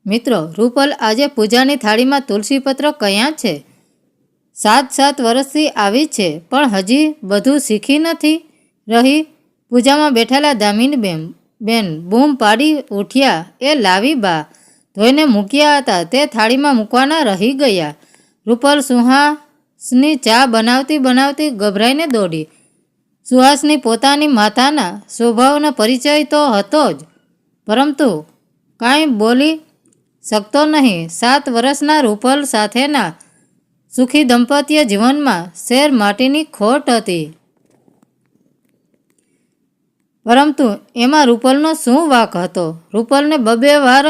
મિત્રો, રૂપલ આજે પૂજાની થાળીમાં તુલસીપત્ર કયાં છે? 7 વર્ષથી આવી છે પણ હજી બધું શીખી નથી રહી. પૂજામાં બેઠેલા દામિનીબેન બૂમ પાડી ઉઠ્યા, એ લાવી બા, ધોઈને મૂક્યા હતા તે થાળીમાં મૂકવાના રહી ગયા. રૂપલ સુહાસની ચા બનાવતી ગભરાઈને દોડી. સુહાસની પોતાની માતાના સ્વભાવનો પરિચય તો હતો જ, પરંતુ કાંઈ બોલી શકતો નહીં. 7 વર્ષના રૂપલ સાથેના સુખી દંપત્ય જીવનમાં શેર માટીની ખોટ હતી, પરંતુ એમાં રૂપલનો શું વાંક હતો? રૂપલને 2 વાર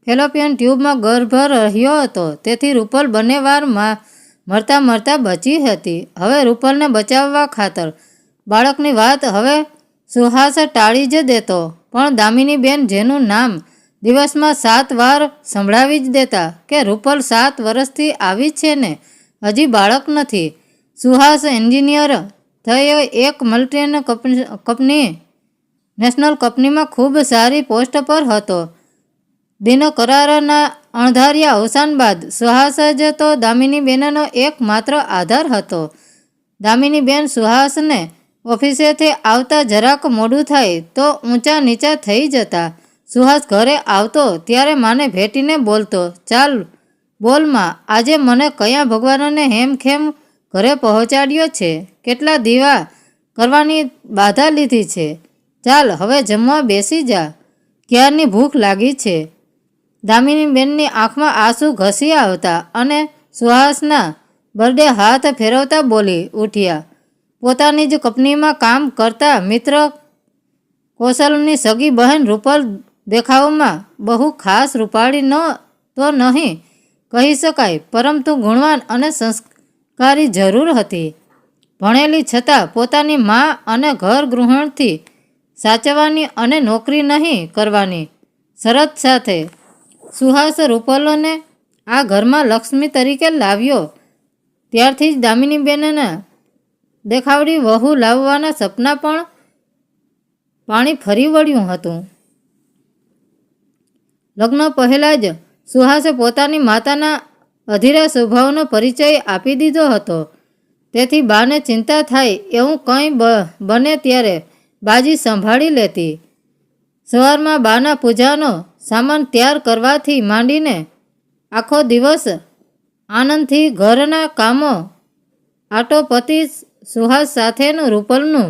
ફેલોપિયન ટ્યુબમાં ગર્ભ રહ્યો હતો, તેથી રૂપલ બંને વાર મરતા બચી હતી. હવે રૂપલને બચાવવા ખાતર બાળકની વાત હવે સુહાસ ટાળી જ દેતો, પણ દામિનીબેન જેનું નામ દિવસમાં 7 વાર સંભળાવી જ દેતા કે રૂપલ 7 વર્ષથી આવી છે ને હજી બાળક નથી. સુહાસ એન્જિનિયર થયો, એક મલ્ટીનેશનલ કંપનીમાં ખૂબ સારી પોસ્ટ પર હતો. દિનો કરારના અણધાર્યા અવસાન બાદ સુહાસ જ તો દામિનીબેનનો એકમાત્ર આધાર હતો. દામિનીબેન સુહાસને ઓફિસેથી આવતા જરાક મોડું થાય તો ઊંચા નીચા થઈ જતા. સુહાસ ઘરે આવતો ત્યારે માને ભેટીને બોલતો, ચાલ બોલ માં, આજે મને કયા ભગવાનને હેમખેમ ઘરે પહોંચાડ્યો છે? કેટલા દીવા કરવાની બાધા લીધી છે? ચાલ હવે જમવા બેસી જા, ક્યારની ભૂખ લાગી છે. દામિનીબેનની આંખમાં આંસુ ઘસી આવતા અને સુહાસના બરડે હાથ ફેરવતા બોલી ઉઠ્યા. પોતાની જ કંપનીમાં કામ કરતા મિત્ર કૌશલની સગી બહેન રૂપલ દેખાવમાં બહુ ખાસ રૂપાળી તો નહીં કહી શકાય, પરંતુ ગુણવાન અને સંસ્કારી જરૂર હતી. ભણેલી છતાં પોતાની મા અને ઘર ગૃહિણીથી સાચવવાની અને નોકરી નહીં કરવાની શરત સાથે સુહાસ રૂપલને આ ઘરમાં લક્ષ્મી તરીકે લાવ્યો. ત્યારથી જ દામિનીબેનના દેખાવડી વહુ લાવવાના સપના પણ પાણી ફરી વળ્યું હતું. લગ્ન પહેલાં જ સુહાસે પોતાની માતાના અધીરા સ્વભાવનો પરિચય આપી દીધો હતો, તેથી બાને ચિંતા થાય એવું કંઈ બને ત્યારે બાજી સંભાળી લેતી. સવારમાં બાના પૂજાનો સામાન તૈયાર કરવાથી માંડીને આખો દિવસ આનંદથી ઘરના કામો આટોપતી. સુહાસ સાથેનું રૂપલનું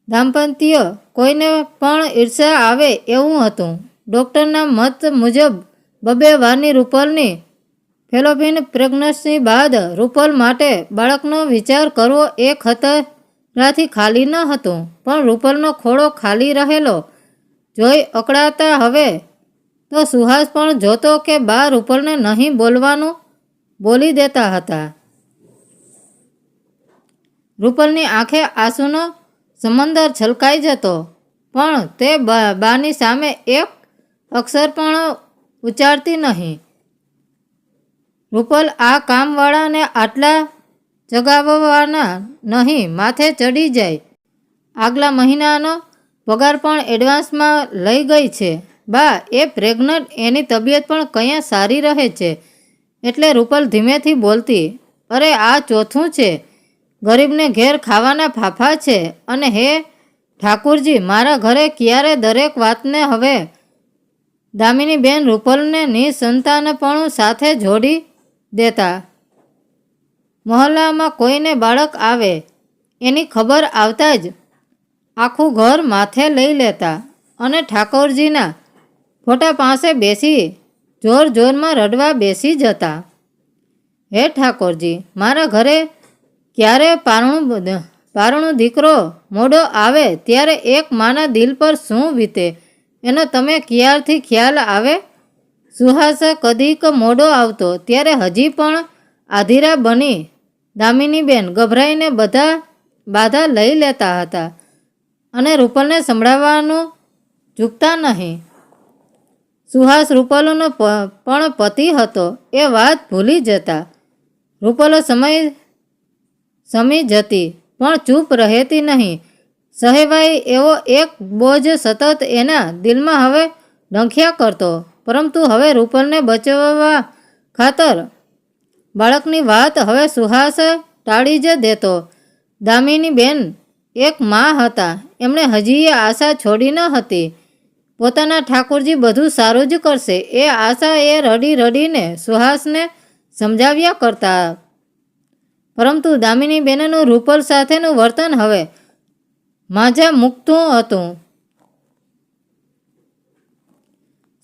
દાંપત્ય કોઈને પણ ઈર્ષ્યા આવે એવું હતું. ડૉક્ટરના મત મુજબ 2 વારની રૂપલની ફેલોપિયન પ્રેગ્નન્સી બાદ રૂપલ માટે બાળકનો વિચાર કરવો એ ખતરાથી ખાલી ન હતું, પણ રૂપલનો ખોળો ખાલી રહેલો જોઈ અકળાતા હવે તો સુહાસ પણ જોતો કે બા રૂપલને નહીં બોલવાનું બોલી દેતા હતા. રૂપલની આંખે આંસુનો સમંદર છલકાઈ જતો, પણ તે બાની સામે એક અક્ષર પણ ઉચ્ચારતી નહીં. રૂપલ આ કામવાળાને આટલા જગાવવાના નહીં, માથે ચડી જાય. આગલા મહિનાનો પગાર પણ એડવાન્સમાં લઈ ગઈ છે. બા એ પ્રેગ્નન્ટ, એની તબિયત પણ કયા સારી રહે છે એટલે રૂપલ ધીમેથી બોલતી, અરે આ ચોથું છે, ગરીબને ઘેર ખાવાના ફાફા છે. અને હે ઠાકુરજી, મારા ઘરે ક્યારે દરેક વાતને હવે દામિનીબેન રૂપલને નિસંતાનપણું સાથે જોડી દેતા. મહોલ્લામાં કોઈને બાળક આવે એની ખબર આવતા જ આખું ઘર માથે લઈ લેતા અને ઠાકોરજીના ફોટા પાસે બેસી જોરમાં રડવા બેસી જતા. હે ઠાકોરજી, મારા ઘરે ક્યારે પારણું દીકરો મોડો આવે ત્યારે એક માના દિલ પર શું વીતે એનો તમે ક્યારથી ખ્યાલ આવે? સુહાસ કદીક મોડો આવતો ત્યારે હજી પણ આધીરા બની દામિનીબેન ગભરાઈને બાધા લઈ લેતા હતા અને રૂપલને સંભળાવવાનું ચૂકતા નહીં. સુહાસ રૂપલનો પણ પતિ હતો એ વાત ભૂલી જતા. રૂપલો સમી જતી પણ ચૂપ રહેતી નહીં. સહેવાય એવો એક બોજ સતત એના દિલમાં હવે ડંખ્યા કરતો, પરંતુ હવે રૂપલને બચાવવા ખાતર બાળકની વાત હવે સુહાસ ટાળી જ દેતો. દામિની બેન એક મા હતા. એમણે હજી એ આશા છોડી ન હતી. પોતાના ઠાકોરજી બધું સારું જ કરશે એ આશા એ રડી રડીને સુહાસને સમજાવ્યા કરતા. પરંતુ દામિની બેનનું રૂપલ સાથેનું વર્તન હવે માજા મૂકતું હતું.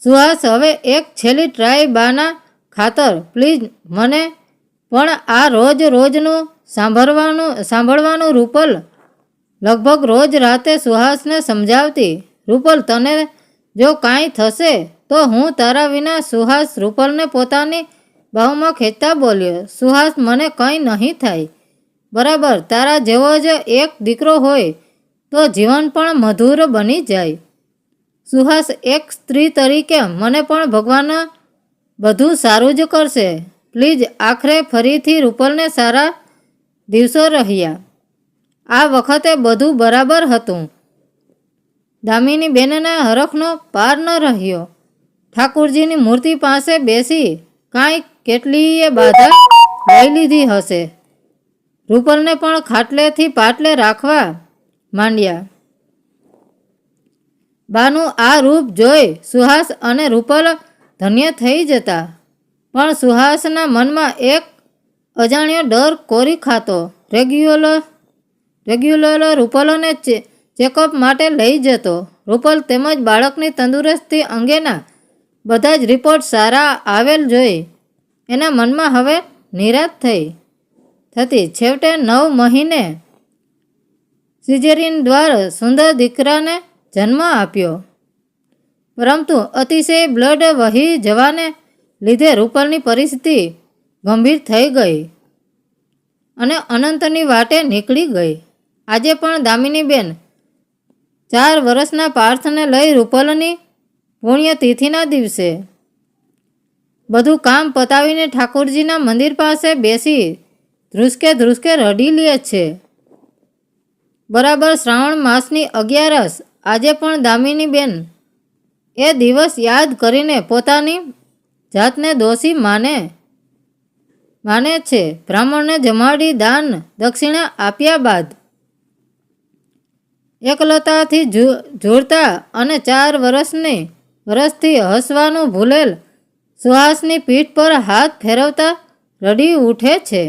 સુહાસ હવે એક છેલ્લી ટ્રાય બાના ખાતર, પ્લીઝ મને પણ આ રોજ રોજનું સાંભળવાનું રૂપલ લગભગ રોજ રાતે સુહાસને સમજાવતી. રૂપલ, તને જો કાંઈ થશે તો હું તારા વિના. સુહાસ રૂપલને પોતાની બાહુમાં ખેંચતા બોલ્યો, સુહાસ, મને કંઈ નહીં થાય. બરાબર, તારા જેવો જ એક દીકરો હોય તો જીવન પણ મધુર બની જાય. સુહાસ, એક સ્ત્રી તરીકે મને પણ ભગવાન બધું સારું જ કરશે. પ્લીઝ. આખરે ફરીથી રૂપલને સારા દિવસો રહ્યા. આ વખતે બધું બરાબર હતું. દામિની બેનના હરખનો પાર ન રહ્યો. ઠાકુરજીની મૂર્તિ પાસે બેસી કાંઈ કેટલીય બાધા લઈ લીધી હશે. રૂપલને પણ ખાટલેથી પાટલે રાખવા માંડ્યા. બાનું આ રૂપ જોઈ સુહાસ અને રૂપલ ધન્ય થઈ જતા. પણ સુહાસના મનમાં એક અજાણ્યો ડર કોરી ખાતો. રેગ્યુલર રૂપલને ચેકઅપ માટે લઈ જતો. રૂપલ તેમજ બાળકની તંદુરસ્તી અંગેના બધા જ રિપોર્ટ સારા આવેલ જોઈ એના મનમાં હવે નિરાશ થતી. છેવટે 9 મહિને સિઝેરિયન દ્વારા સુંદર દીકરાને જન્મ આપ્યો. પરંતુ અતિશય બ્લડ વહી જવાને લીધે રૂપલની પરિસ્થિતિ ગંભીર થઈ ગઈ અને અનંતની વાટે નીકળી ગઈ. આજે પણ દામિનીબેન 4 વર્ષના પાર્થને લઈ રૂપલની પુણ્યતિથિના દિવસે બધું કામ પતાવીને ઠાકોરજીના મંદિર પાસે બેસી ધ્રુસકે રડી લે છે. બરાબર શ્રાવણ માસની 11 આજે પણ દામિનીબેન એ દિવસ યાદ કરીને પોતાની જાતને દોષી માને છે. બ્રાહ્મણને જમાડી દાન દક્ષિણા આપ્યા બાદ એકલતાથી જોડતા અને 4 વર્ષથી હસવાનું ભૂલેલ સુહાસની પીઠ પર હાથ ફેરવતા રડી ઉઠે છે.